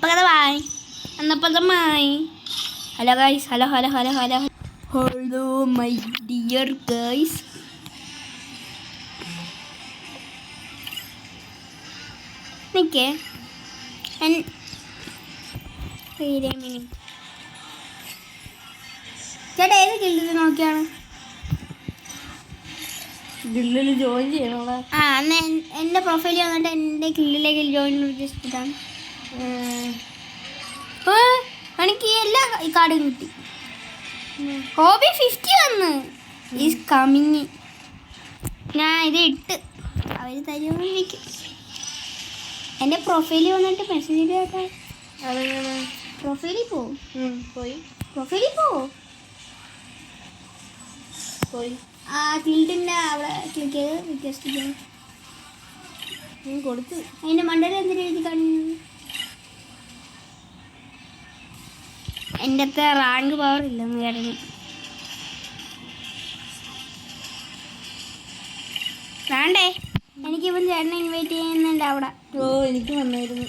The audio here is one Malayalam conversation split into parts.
അപ്പോൾ കഥ ബൈ. എന്നപ്പോൾ bye. Hello guys, hello hello my dear guys. നിൽക്കേ ചേട്ടാ ഏത് ഗിൽഡിൽ നോക്കിയാണ് ഗിൽഡിൽ ജോയിൻ ചെയ്യണോളെ? ആ എന്നാൽ എൻ്റെ പ്രൊഫൈലിൽ വന്നിട്ട് എൻ്റെ ഗിൽഡിലേക്ക് ജോയിൻ ജസ്റ്റ് ഇതാണ്. എനിക്ക് എല്ലാ കാർഡും കിട്ടി. ഹോബി 50 വന്ന് ഈസ് കമ്മിങ്. ഞാൻ ഇത് ഇട്ട് അവർ തരുമായിരിക്കും. എൻ്റെ പ്രൊഫൈലിൽ വന്നിട്ട് മെസ്സേജ് കേട്ടാൽ അതെങ്ങനെ? പ്രൊഫൈലിൽ പോവും. പ്രൊഫൈലിൽ പോയി ആ ഗിൽഡിൻ്റെ അവിടെ ക്ലിക്ക് ചെയ്ത് റിക്വസ്റ്റ് ചെയ്യണം. കൊടുത്ത് അതിൻ്റെ മണ്ടയിൽ എന്തിനും എഴുതി കാണുന്നത്? എൻ്റെ അത്ര റാങ്ക് പവർ ഇല്ലെന്ന് കേട്ടു. വേണ്ടേ എനിക്കിപ്പം ചേട്ടനെ ഇൻവൈറ്റ് ചെയ്യുന്നുണ്ട് അവിടെ. എനിക്ക് വന്നായിരുന്നു.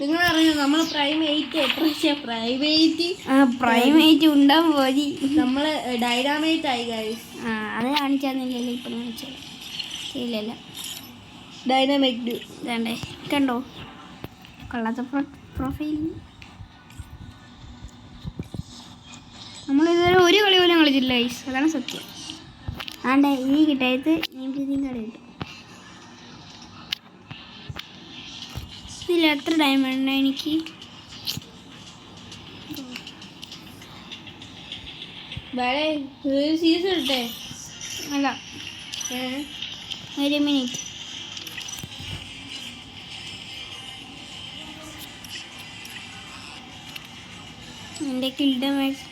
നിങ്ങളറിയോ നമ്മൾ പ്രൈമേറ്റ് ഉണ്ടാവും പോയി. നമ്മൾ ഡൈനാമൈറ്റ് ആയി ഗൈസ്. അത് കാണിച്ചാന്നില്ലല്ലോ ഇപ്പം കാണിച്ചത്. ഇല്ലല്ല ഡൈനാമൈറ്റ് വേണ്ടേ കണ്ടോ കൊള്ളാത്ത പ്രൊഫൈൽ. നമ്മളിതുവരെ ഒരു കളി പോലും കളിച്ചില്ല ഗൈസ്, അതാണ് സത്യം. ആണ്ടേ ഈ കിട്ടായത് കളി കിട്ടും. ഇതിൽ എത്ര ഡയമണ്ട് എനിക്ക്? സീസൺ ഇട്ടേ അല്ല ഒരു മിനിറ്റ്. എൻ്റെ കിൽഡ് മാച്ച്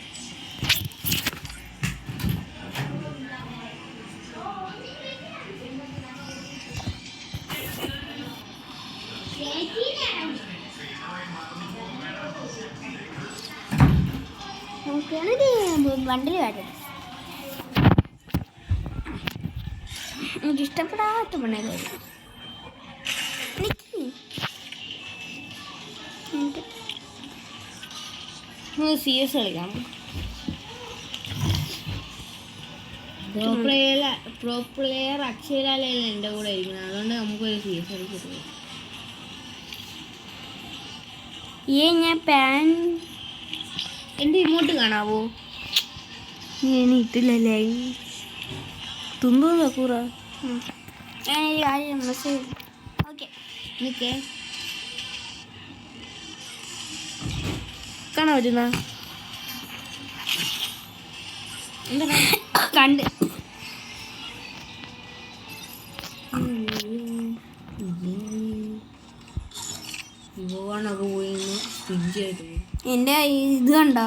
ബണ്ടിൽ വേണ്ടത്. എനിക്കിഷ്ടപ്പെടാത്ത പണികൾ CS കളിക്കാം. പ്രോ പ്ലെയർ അക്ഷരാലയല്ല എൻ്റെ കൂടെ ഇരിക്കുന്നത്, അതുകൊണ്ട് നമുക്കൊരു CS കളിക്കരുത്. ഞാൻ പാൻ എൻ്റെ ഇങ്ങോട്ട് കാണാവോ? ഇട്ടില്ലല്ലേ തുമ്പോ കൂറ. ഞാനൊരു കാര്യം മെസ്സേജ് ഓക്കെ നിൽക്കേ കാണാൻ പറ്റുന്ന കണ്ട് എൻ്റെ ഇത് കണ്ട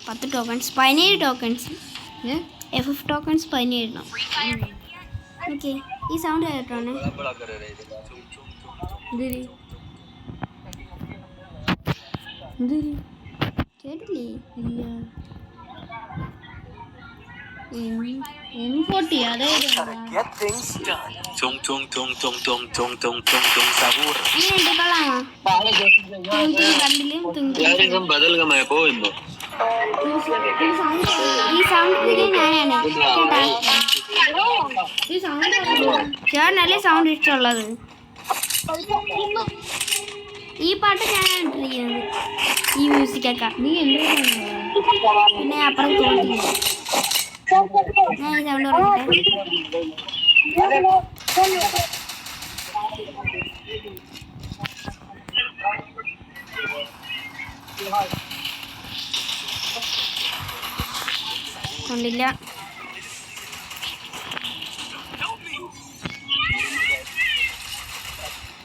10 ടോക്കൺസ് 17 ടോക്കൺസ് FF ടോക്കൺസ് 17 ഇടണം. ഓക്കെ ഈ സൗണ്ട് കേട്ടോണേ. കേട്ടില്ലേ? ഇല്ല. M40 അതായത് എങ്ങനെയുണ്ട് കൊള്ളാമോ? ഈ സൗണ്ട് ഞാനാണ് ചേട്ടനല്ലേ സൗണ്ട് ഇഷ്ടമുള്ളത്. ഈ പാട്ട് ഞാനാണ് ഇട്ടിരിക്കുന്നത്, ഈ മ്യൂസിക്കൊക്കെ. നീ എൻ്റെ പിന്നെ അപ്പുറം തോന്നില്ല. ഞാൻ ഈ സൗണ്ട് പറഞ്ഞിട്ടെ കൊണ്ടില്ല.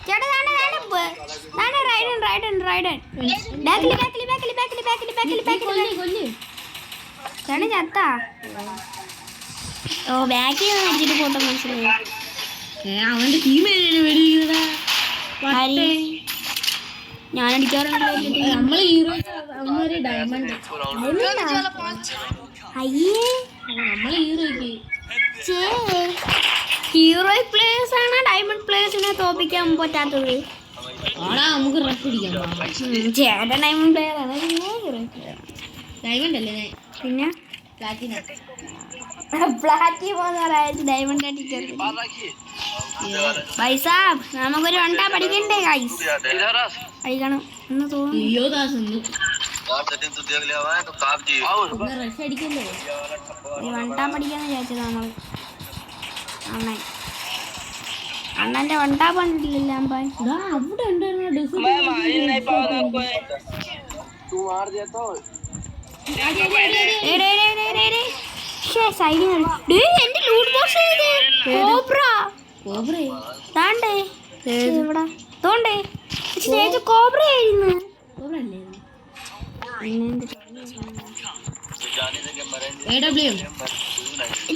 ചേട്ടാ ചേട്ടൻ ചത്താ? ഓ ബാക്കിൽ വെച്ചിട്ട് ഫോട്ടോ മനസ്സിലായി. അവന്റെ ടീം ഞാൻ അടിക്കാറുണ്ടല്ലോ. നമ്മള് ഹീറോ ഡയമണ്ട് അയ്യേ നമ്മള് ഹീറോയ്ക്ക് ഹീറോയിക് പ്ലേയേഴ്സ് ആണ് ഡയമണ്ട് പ്ലേയേഴ്സിനെ തോപ്പിക്കാൻ പറ്റാത്തത്. ആടാ നമുക്ക് റഷ് അടിക്കാം. ചേട്ടൻ ഡയമണ്ട് പ്ലെയർ ആണ്. ഡയമണ്ട് അല്ലേ ഞാൻ പിന്നെ പ്ലാറ്റിനം. പ്ലാറ്റി പോകുന്ന ഡയമണ്ട് അടിച്ചത്. പൈസ നമുക്കൊരു വണ്ടാ പഠിക്കണ്ടേ ഗൈസ്? കഴിക്കണം എന്ന് തോന്നുന്നു. അയ്യോ ദാസ് റഷ് അടിക്കല്ലേ? വണ്ടാ പഠിക്കാന്ന് വിചാരിച്ചത് നമ്മള്. അണ്ണന്റെ വണ്ടാ പണ്ടിട്ടില്ല അമ്പാൻ. അവിടെ ഉണ്ടായിരുന്നു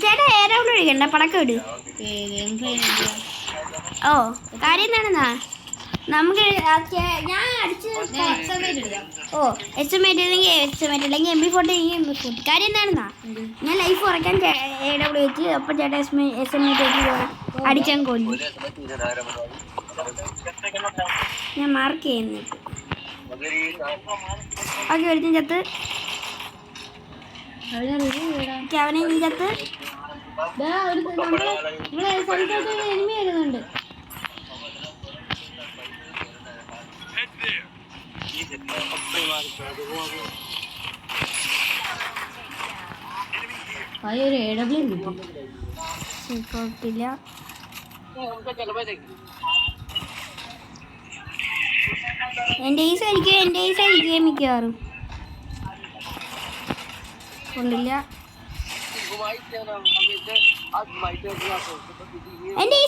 ചേട്ടാ ഏരോപ്ലെയിൻ വിളിക്കണ്ട, പടക്കം ഇട്. ഓ കാര്യം എന്താണെന്നാ നമുക്ക് ഞാൻ അടിച്ച് ഓ എസ്റ്റിമേറ്റ് അല്ലെങ്കിൽ എസ്റ്റിമേറ്റ് അല്ലെങ്കിൽ MP40 MP40. കാര്യം എന്താണെന്നാ ഞാൻ ലൈഫ് കുറയ്ക്കാൻ AW വെച്ച് അപ്പം ചേട്ടാ എസ്റ്റിമേറ്റ് വെച്ച് അടിച്ചാൽ കൊല്ലു. ഞാൻ മാർക്ക് ചെയ്യുന്നിട്ട് ഓക്കെ ഒരുത്തും ചത്ത് അവനെ ചത്ത്. എനിമി വരുന്നുണ്ട്. ഒരു AW കുഴപ്പമില്ല. എൻ്റെ ഈ സൈഡിക്ക് മിക്കവാറും കൊണ്ടില്ല. എൻ്റെ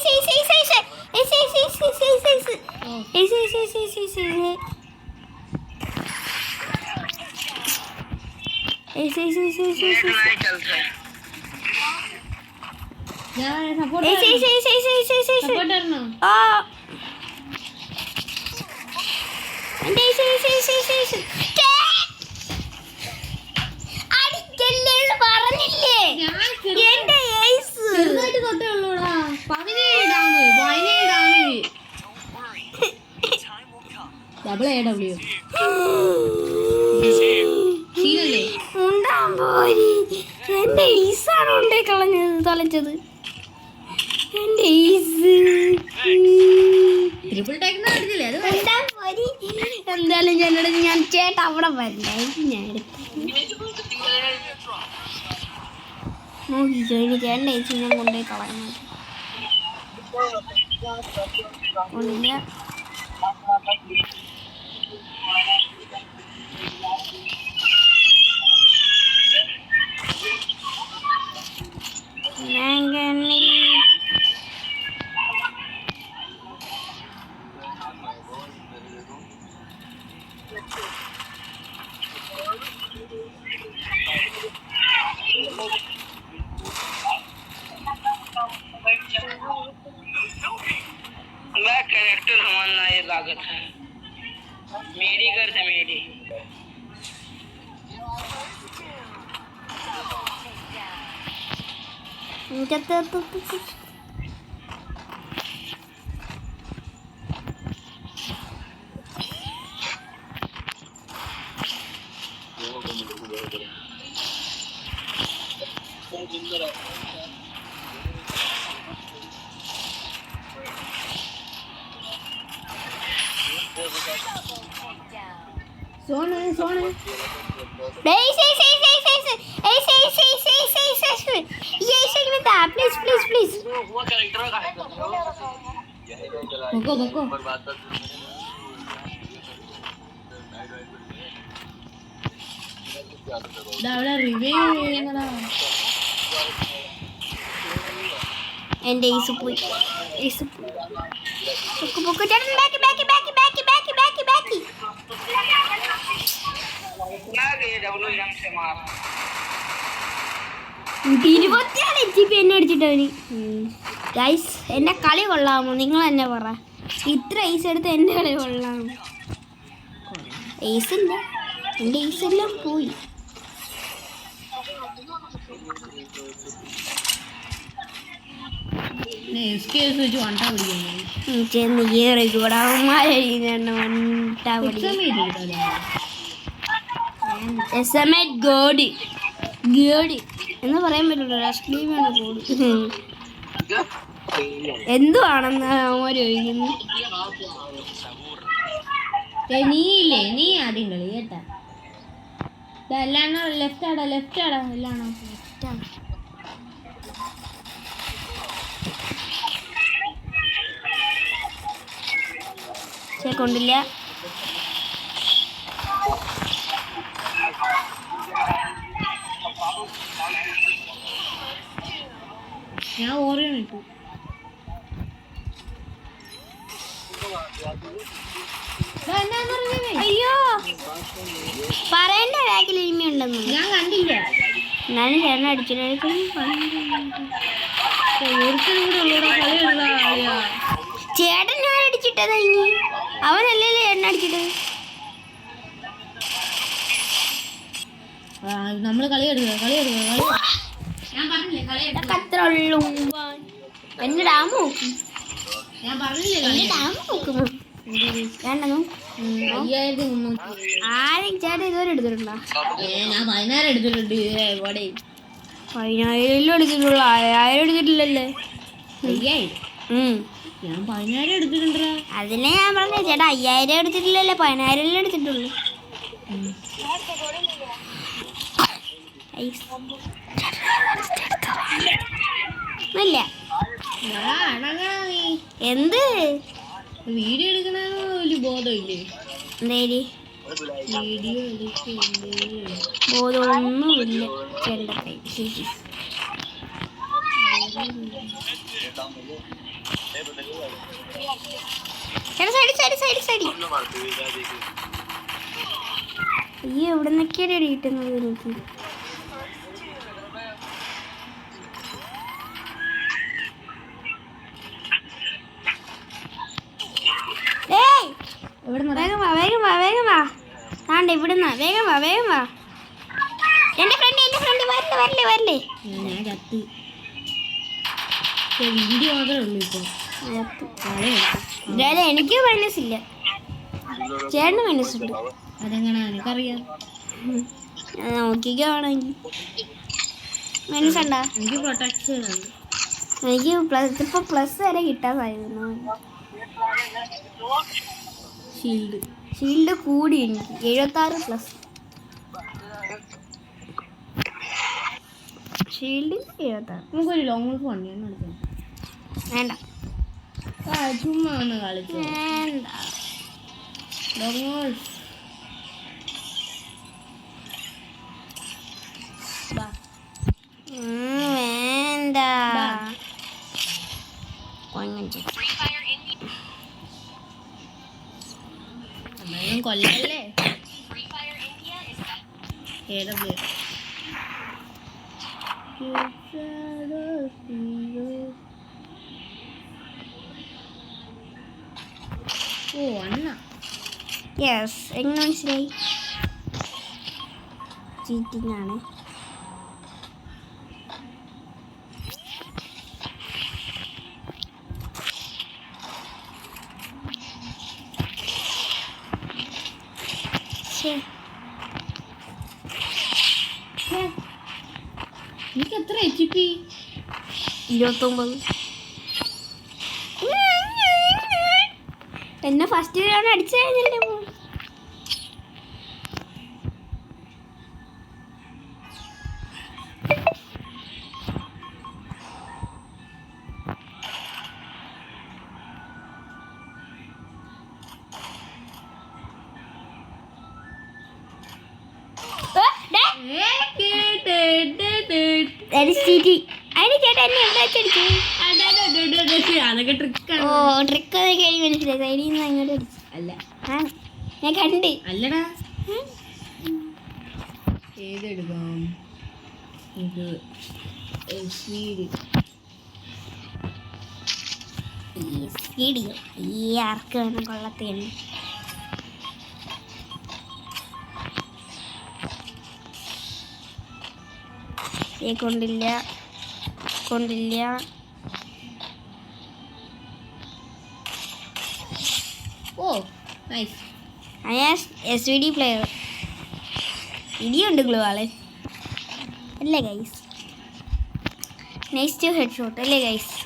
പറഞ്ഞില്ലേ എന്റെ ഡബിൾ AW ഉണ്ടാൻ പോരി. എന്റെ ഈസാണ് കൊണ്ടേ കളഞ്ഞത് തൊലച്ചത്. എന്റെ ഈസ് ട്രിപ്പിൾ ടെക്നോ അടിച്ചില്ലേ? അത് ഉണ്ടാൻ പോരി. എന്തായാലും ഞാൻ ചേട്ടാ അവിടെ വരണ്ടേ ഞാൻ നോക്കിക്കോ. എനിക്ക് എന്റെ ഈസ് ഞാൻ കൊണ്ടേ കളയുന്നത് ഒന്നില്ല. कैरेक्टर हमारा ये लागत है मेरी कर से मेरी സോണ് പ്ലീസ് वो कैरेक्टर का है പൊക്കോ അവിടെ റിവ്യൂ ചെയ്യുന്നതാ. എന്റെ ഈസ് പോയി. പൊക്ക് ചേട്ടൻ ബാക്കി WM से मार 24 HP എന്നെ അടിച്ചിട്ടവന്. ഗൈസ് എന്റെ കളി കൊള്ളാമോ? നിങ്ങൾ തന്നെ പറ. ഇത്ര ഈസ് എടുത്ത് എന്റെ കളി കൊള്ളാമോ? ഈസ് ഇല്ല, എന്റെ ഈസ് എല്ലാം പോയി. SKS വെച്ച് വണ്ടാ പിടിക്കുന്നത്. ചെന്ന് ഏറിക്കൂടെ അവന്മാരെഴുതിയാണ് വണ്ടാ പിടിക്കുന്നത്. എസ്എംഎ ഗോഡി ഗോഡി എന്ന് പറയാൻ പറ്റുള്ളൂ. രാഷ്ട്രീയമാണ് ഗോഡി. എന്തുവാണെന്ന് അവന്മാർ ചോദിക്കുന്നു. നീയില്ലേ, നീ ആദ്യം കളി കേട്ടാ. എല്ലാണോ ലെഫ്റ്റ് ആടാ, ലെഫ്റ്റ് ആടാ, എല്ലാണോ കൊണ്ടില്ല. ഞാൻ ഓറിയോൺ ഇട്ടു. അയ്യോ പറയണ്ട ബാക്കിൽ ഇനിമി ഉണ്ടെന്ന്. ഞാൻ കണ്ടില്ല. എന്നാലും ചേട്ടൻ അടിച്ചിട്ടും ചേട്ടൻ ഞാൻ അടിച്ചിട്ടതാ. ഇനി അവനല്ലേ ചേട്ടൻ അടിച്ചിട്ടത്. നമ്മള് കളി എടുക്കുക. ഞാൻ പറഞ്ഞില്ലേ കളി അത്ര ഉള്ളൂ. എന്റെ ഡാം നോക്കി. ഞാൻ പറഞ്ഞില്ലേ എന്റെ ഡാം നോക്കുന്നു. വേണ്ടെന്നു 5300. ആരും ചേട്ടൻ ഇതുവരെ എടുത്തിട്ടുണ്ടോ? ഞാൻ 16 എടുത്തിട്ടുണ്ട്. 10,000 എടുത്തിട്ടുള്ളൂ. 1000 എടുത്തിട്ടില്ലല്ലേ? 5000. ഞാൻ 16 എടുത്തിട്ടുണ്ടാ. അതിനെ ഞാൻ പറഞ്ഞേ ചേട്ടാ 5000 എടുത്തിട്ടില്ലല്ലേ? 10,000 എടുത്തിട്ടുള്ളൂ. ഇല്ല എന്ത് വീഡിയോ എടുക്കണമെന്ന് വലിയ ബോധമില്ലേ? എന്തേരി വീഡിയോ എടുക്കണ്ടേ? ബോധമൊന്നുമില്ല ചേട്ടൻ്റെ കൈ. അയ്യോ എവിടെ നിന്നൊക്കെയാണ് കിട്ടുന്നത് എനിക്ക്. വേഗം വാ. താണ്ട ഇവിടുന്ന് വേഗം വാ. എന്റെ ഫ്രണ്ട് വരല്ലേ. ഞാൻ ചത്ത്. വീഡിയോ മാത്രമേ ഉള്ളൂ ഇപ്പൊ. എനിക്ക് മനസ്സില്ല. ചേട്ടന് മനസ്സുണ്ട്. അതെങ്ങനെ എനിക്കറിയാം. നോക്കിക്കാണെങ്കിൽ മനസ്സുണ്ടാ. എനിക്ക് പ്രൊട്ടക്ഷൻ ആണ്. എനിക്ക് ഇപ്പൊ പ്ലസ് വരെ കിട്ടാൻ സാധിക്കുന്നു. ഷീൽഡ് കൂടി എനിക്ക് 76+. ഷീൽഡ് 76. നമുക്കൊരു ലോങ് ഗോൾഫ് വണ്ടിയാണ് കളിക്കാം. വേണ്ട ചുമ്മാ ഒന്ന് കളിച്ചു. വേണ്ട ലോങ് ഗോൾഫ് വേണ്ട. കൊല്ലല്ലേ ഏതാ പേര്? ഓ അണ്ണ. യെസ് എങ്ങനെ മനസ്സിലായി? ചീറ്റിംഗ് ആണ്. എനിക്ക് എത്ര HP? 29. എന്നെ ഫസ്റ്റ് റൗണ്ട് അടിച്ചു കഴിഞ്ഞല്ലേ. അതൊക്കെ ട്രിക്കാണ്. ഓ ട്രിക്ക് കഴിഞ്ഞ് മനസ്സിലായി. സൈഡിൽ നിന്ന് അങ്ങോട്ട് അടിച്ചു. അല്ല ഞാൻ കണ്ട്. അല്ലടാ. ഏതെടുക്കാം? ഇത് വീഡിയോ ഈ ആർക്ക് വേണം കൊള്ളത്തേണ്. കൊണ്ടില്ല നൈസ്. SVD player. ഇടിയുണ്ട് ഗ്ലൂ ആളെ അല്ലേ ഗൈസ്? നെക്സ്റ്റ് ഹെഡ് ഷോട്ട് അല്ലേ ഗൈസ്?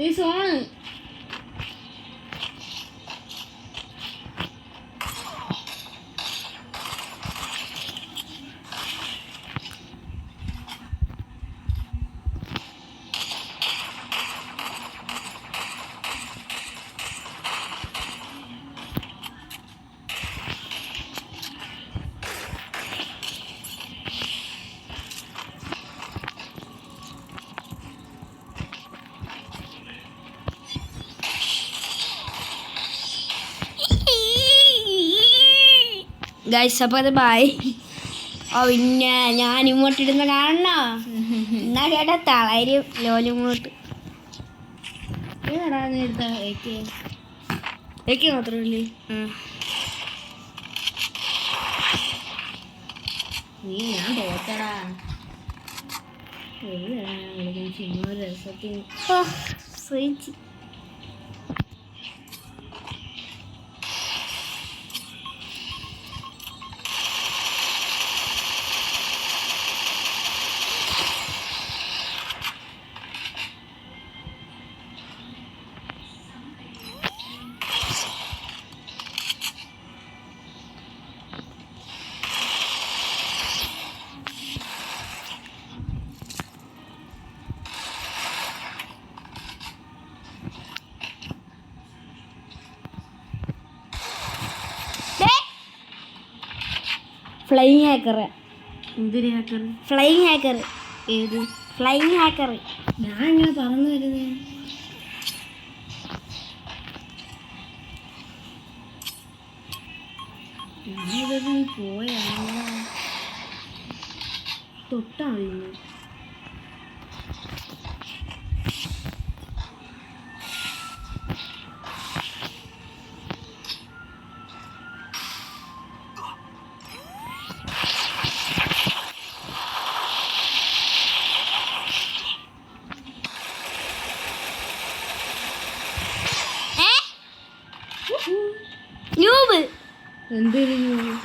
ഈ സോണ് ഗൈസ് അപ്പോൾ അത് ബൈ. ഓ പിന്നെ ഞാൻ ഇങ്ങോട്ട് ഇടുന്ന കാണണോ? എന്നാ ചേട്ടാ തളരും ലോലിങ്ങോട്ട്. ഏതാടാ നീ എടുത്ത ഏക്ക് മാത്രമല്ലേ? നീ ഞാൻ തോറ്റടാ. ചുമ്മാ രസത്തിന് സ്വിച്ച് ഫ്ലൈയിങ് ഹാക്കർ. എന്തിരി ഹാക്കർ? Flying hacker. ഏത് ഫ്ലൈയിങ് ഹാക്കർ? ഞാൻ ഇങ്ങനെ പറന്നു വരുന്നേ. ഞാനിതൊക്കെ നീ പോയാ തൊട്ടാ വീഴുന്നു.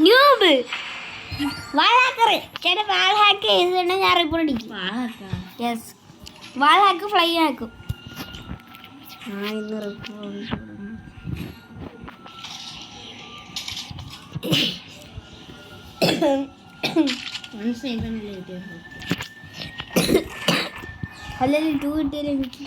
Noob wall hacker. ചേട്ടാ വാൾ ഹാക്ക് ചെയ്തിട്ടുണ്ടെങ്കിൽ ഞാൻ റിപ്പോർട്ട് അടിക്കും. യെസ്, വാൾ ഹാക്ക് ഫ്ലൈ ഹാക്കും. ഇന്ന് റിപ്പോർട്ട് അല്ലെങ്കിൽ 2 കിട്ടിയാലേ എനിക്ക്.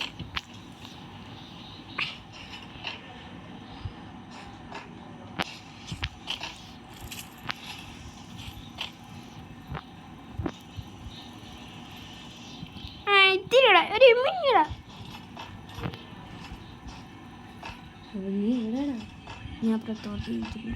ഒരു മിനിടാ. ഞാൻ പ്രത്തോട്ടിരിക്കുന്നു.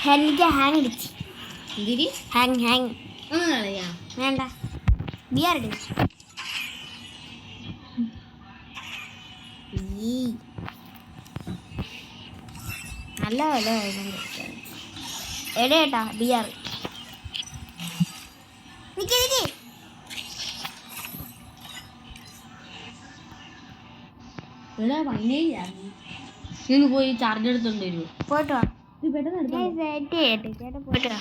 എനിക്ക് ഹാങ് അടിച്ച്. എന്തിരി ഹാങ് ഒന്ന് കളയാ വേണ്ട. ബിയർ ഇട്. നല്ല വില എടേട്ടാ ബിയർ. നിക്ക് ഇവിടെ വന്നേയില്ല. നിന്ന് പോയി ചാർജ് എടുത്തോണ്ട് വരുമോ? പോയിട്ട് വാ. ഇത് പെട്ടെന്ന് എടുത്തോ. ചേട്ടൻ പോയിട്ട് വാ.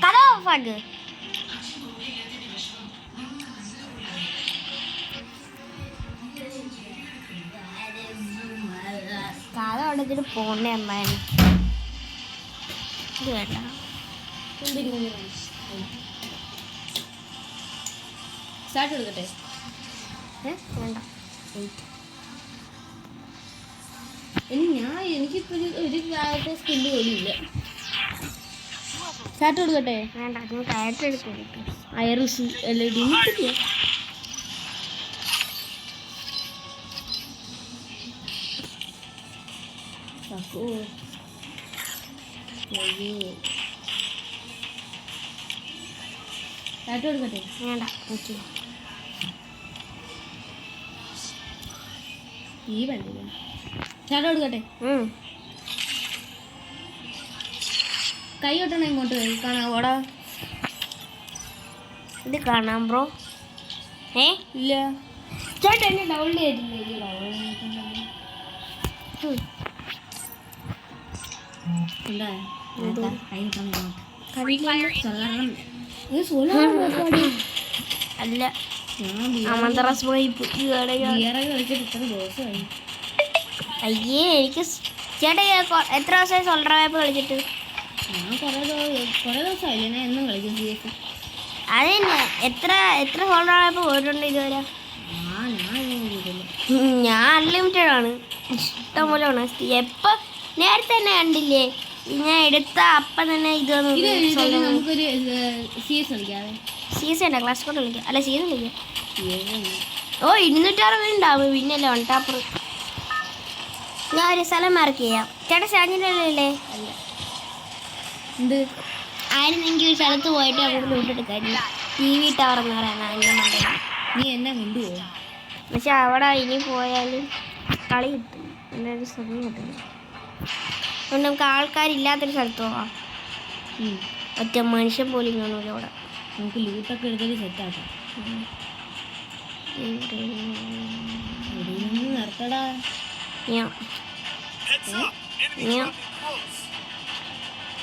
കഥ ഓഫാക്ക്. കഥ അവിടെ ഇതിന് പോണ്ടേ അമ്മാനെ. ഇത് വേണ്ട. സ്റ്റാർട്ട് എടുക്കട്ടെ. വേണ്ട. എനിക്കിപ്പോ ഒരു കാലത്തെ സ്കില്ല് പോലും ഇല്ല. സ്റ്റാർട്ട് കൊടുക്കട്ടെ. വേണ്ട. ഞാൻ കയറ്റ് എടുത്തു. ഐറിസ് LED നിൽക്കില്ല. സ്റ്റാർട്ട് കൊടുക്കട്ടെ. വേണ്ട. ഓക്കെ. ഈ വണ്ടി സ്റ്റാർട്ട് കൊടുക്കട്ടെ. കൈ കൊട്ടണം ഇങ്ങോട്ട് കാണാം. ഓടാ ഇത് കാണാം ബ്രോ. ഇല്ല ചേട്ടാ എന്നെ ഡൗൺലോഡ് ചെയ്തിട്ടില്ല. എന്താ കൈ കൊട്ടണം. അല്ല അമന്തറസ് കളിച്ചിട്ട് ഇത്ര ദിവസമായി. അയ്യേ എനിക്ക് ചേട്ടാ എത്ര ദിവസമായി സോൾഡർ വായ്പ കളിച്ചിട്ട്? ഞാൻ കുറേ ദിവസമായില്ലേ. ഞാൻ എന്നും കളിക്കും CS. അതന്നെ എത്ര സോൾഡർ വായ്പ പോയിട്ടുണ്ട് ഇതുവരെ? ഞാൻ അൺലിമിറ്റഡ് ആണ്. ഇഷ്ടംപോലെ ആണ്. എപ്പോൾ നേരത്തെ തന്നെ കണ്ടില്ലേ ഞാൻ എടുത്ത അപ്പം തന്നെ നമുക്കൊരു CS കളിക്കാതെ. CS ഉണ്ടോ? ക്ലാസ് കോഡ് കളിക്കാം. അല്ല CS കളിക്കാം. ഓ 260 ഉണ്ടാവും. പിന്നല്ലേ വൺ ടാപ്പർ. ഞാൻ ഒരു സ്ഥലം മാർക്ക് ചെയ്യാം. ചേട്ടാ ഷാജിൻ്റെ അല്ല എന്ത് ആയിരുന്നെങ്കിൽ ഒരു സ്ഥലത്ത് പോയിട്ട് അങ്ങോട്ട് വീട്ടെടുക്കായിരുന്നു. TV ടവർ എന്ന് പറയാനാണ് എൻ്റെ മണ്ടയിൽ. നീ എന്നാ മിണ്ടുവോ? പക്ഷെ അവിടെ ഇനി പോയാലും കളി കിട്ടും. എൻ്റെ ഒരു സമയം കിട്ടില്ല. അതുകൊണ്ട് നമുക്ക് ആൾക്കാരില്ലാത്തൊരു സ്ഥലത്ത് പോവാം. ഒറ്റ മനുഷ്യൻ പോലും കാണൂല അവിടെ. നമുക്ക് ലൂട്ടൊക്കെ എടുത്തിട്ട് സെറ്റാക്കാം. നിർത്തടാ.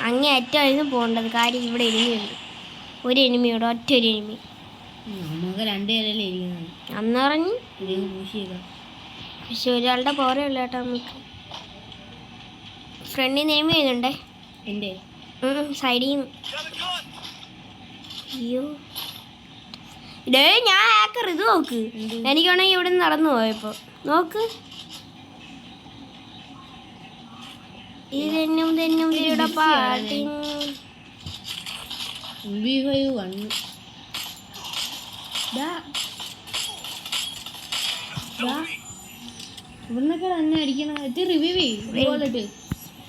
അങ്ങേ അറ്റമായിരുന്നു പോകേണ്ടത്. കാര്യം ഇവിടെ എനിമിയുണ്ട്. ഒരു എനിമിയോട് ഒറ്റ ഒരു എനിമി. നമുക്ക് രണ്ടുപേരല്ലേ ഇരിക്കുന്നത്. അന്നറിഞ്ഞ് പൂശിയേക്കാം. പക്ഷെ ഒരാളുടെ പോരെ ഉള്ള കേട്ടോ. നമുക്ക് ഫ്രണ്ടിൽ നിന്ന് എനിമി ചെയ്യുന്നുണ്ടേ. എൻ്റെ സൈഡിൽ നിന്ന്. അയ്യോ ഇതേ ഞാൻ ഹാക്കർ. ഇത് നോക്ക്. എനിക്കാണെങ്കിൽ ഇവിടെ നിന്ന് നടന്നു പോയപ്പോൾ നോക്ക്. ഇതെന്നും തെന്നും തിരുടെ പാട്ടി. MP5 വന്നു. ഇവിടുന്നൊക്കെ തന്നെ അടിക്കണം. ഇത് റിവ്യൂ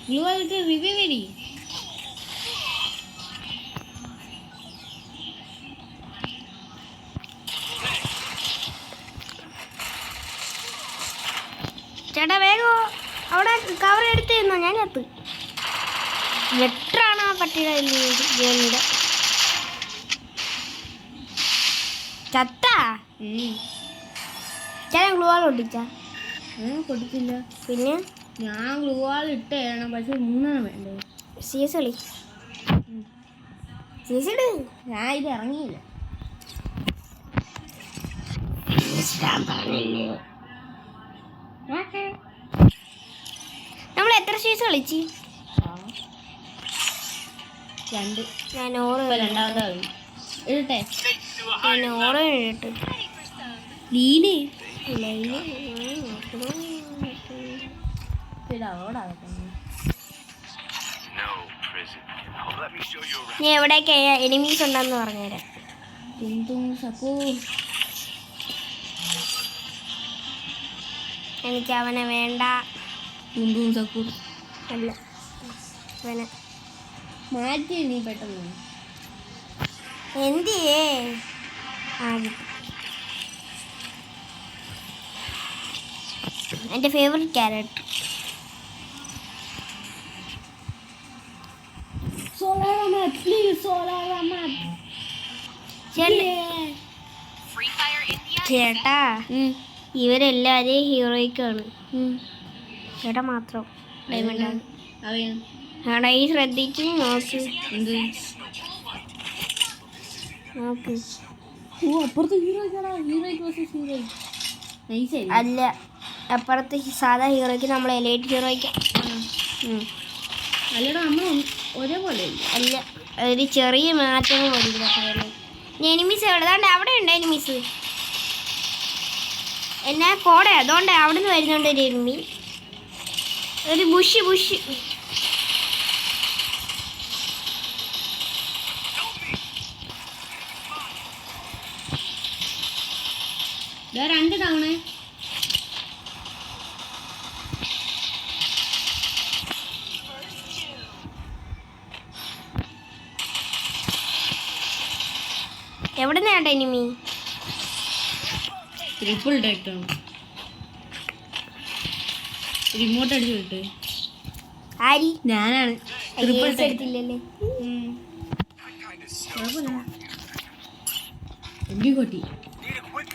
ഗ്ലൂവാലിട്ട് റിവ്യൂ വരി. ചേട്ടാ വേഗം അവിടെ കവർ എടുത്ത് തന്നോ. ഞാൻ ചത്ത്. വെട്ടറാണ് ആ പട്ടിയുടെ ഗേളിൻ്റെ. ചത്താ ചേട്ടൻ ഗ്ലൂവാൾ ഒട്ടിച്ചാ? കൊടുത്തില്ല. പിന്നെ ഞാൻ ഗ്ലൂവാൾ ഇട്ടാണ്. പക്ഷെ 3 വേണ്ടേ. CS കളി. CS ഇട്. ഞാൻ ഇത് ഇറങ്ങിയില്ല. നമ്മൾ എത്ര CS കളിച്ച്? 2. ഞാൻ ഓറ് രണ്ടാമത്തെ കളി ഇടട്ടെ. ഞാൻ ഓറ് ഇട്ട് ലീലേ നീ എവിടെയൊക്കെ എനിമീസ് ഉണ്ടെന്ന് പറഞ്ഞുതരാം. എനിക്ക് അവനെ വേണ്ട. ബും സക്കൂർ അല്ല, അവനെ മാറ്റി നീ പെട്ടെന്ന്. എന്തിയേ? എൻ്റെ ഫേവറേറ്റ് ക്യാരക്ടർ. ചേട്ടാ, ഇവരെല്ലാവരെയും ഹീറോയ്ക്കാണ്. ചേട്ടാ മാത്രം ഡയമണ്ടാണ്. ചേട്ടാ ഈ ശ്രദ്ധിച്ച് നോക്ക്. നോക്ക്. അപ്പുറത്ത് ഹീറോയ്ക്ക് അല്ല, അപ്പുറത്ത് സാധാ ഹീറോയ്ക്ക് നമ്മൾ എലൈറ്റ് ഹീറോയ്ക്ക്. അല്ലടാ, നമ്മൾ ഒരേപോലെ അല്ല, ഒരു ചെറിയ മാറ്റങ്ങൾ വരില്ല. എനിമീസ് എവിടെതാണ്ട് അവിടെ ഉണ്ട്. എനിമീസ് എന്നാ കോട, അതുകൊണ്ട് അവിടെ നിന്ന് വരുന്നുണ്ട് ഒരു എനിമി. ഒരു ബുഷ് രണ്ട് തവണ. എവിടെ നിന്നാണ് എനിമി? ട്രിപ്പിൾ ഡേറ്റാണ്. റിമോട്ട് അടിച്ചു വിട്ട്. ആരി? ഞാനാണ്. എടുത്തില്ലല്ലേ? കൊട്ടി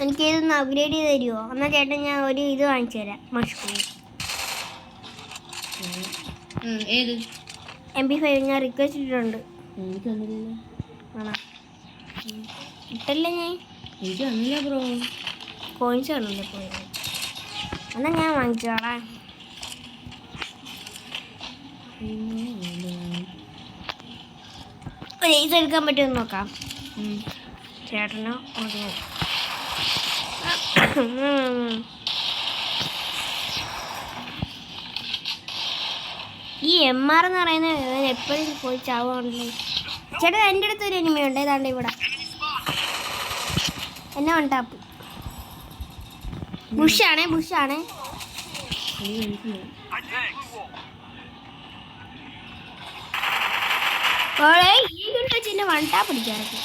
എനിക്ക് ഇതൊന്ന് അപ്ഗ്രേഡ് ചെയ്ത് തരുമോ? എന്നാൽ ചേട്ടൻ ഞാൻ ഒരു ഇത് വാങ്ങിച്ചു തരാം. മഷ്റൂം ഏത് MP5 ഞാൻ റിക്വസ്റ്റ് ഇട്ടിട്ടുണ്ട്. എനിക്ക് വന്നില്ല. ആണോ? ഇട്ടല്ലേ ഞാൻ. എനിക്ക് വന്നില്ല ബ്രോ. കോയിൻസ് കാണുന്നില്ല പോയത്. എന്നാൽ ഞാൻ വാങ്ങിച്ചോളാം. ഒരു ഏസ് എടുക്കാൻ പറ്റുമെന്ന് നോക്കാം. ചേട്ടനോ ഓടിയോ? ഈ MR എന്ന് പറയുന്നത് എപ്പോഴും പോയി ചാവുകയാണല്ലോ. ചേട്ടാ എൻ്റെ അടുത്ത് ഒരു എനിമയുണ്ട്. ഏതാണ്ട് ഇവിടെ എന്നെ വണ്ടാപ്പ്. ബുഷാണേ. ഈ കുട്ടിനെ വണ്ടാ പിടിക്കാറൊക്കെ.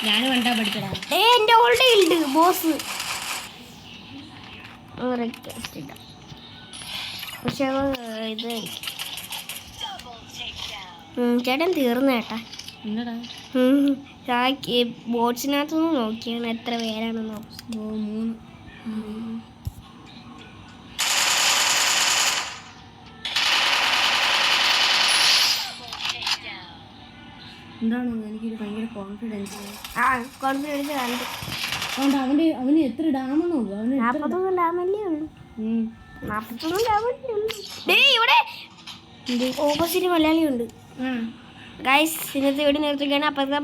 ഞാൻ വണ്ടാ പഠിച്ചടാ. എൻ്റെ ഓൾഡേ ഉണ്ട് ബോസ്. റിക്വസ്റ്റ് ഇടാം. പക്ഷെ ഇത് ചേട്ടൻ തീർന്നു ചേട്ടാ. എന്നടാ ബോട്ട്സിനകത്തൊന്ന് നോക്കിയാണ് എത്ര പേരാണെന്ന് നോക്കി. 3. എന്താണ് എനിക്ക് ഭയങ്കര കോൺഫിഡൻസ് കണ്ടു. അവന് എത്ര ഡാമെന്ന് നോക്കുക. 41 ഡാമല്ലേ ഉള്ളൂ. 41 ഡാമല്ലേ ഉള്ളൂ. ഇവിടെ ഓപ്പോസിറ്റ് മലയാളി ഉണ്ട്. ഗൈസ്, ഇന്നത്തെ വീട് നിർത്തുകയാണ്. അപ്പുറത്തെ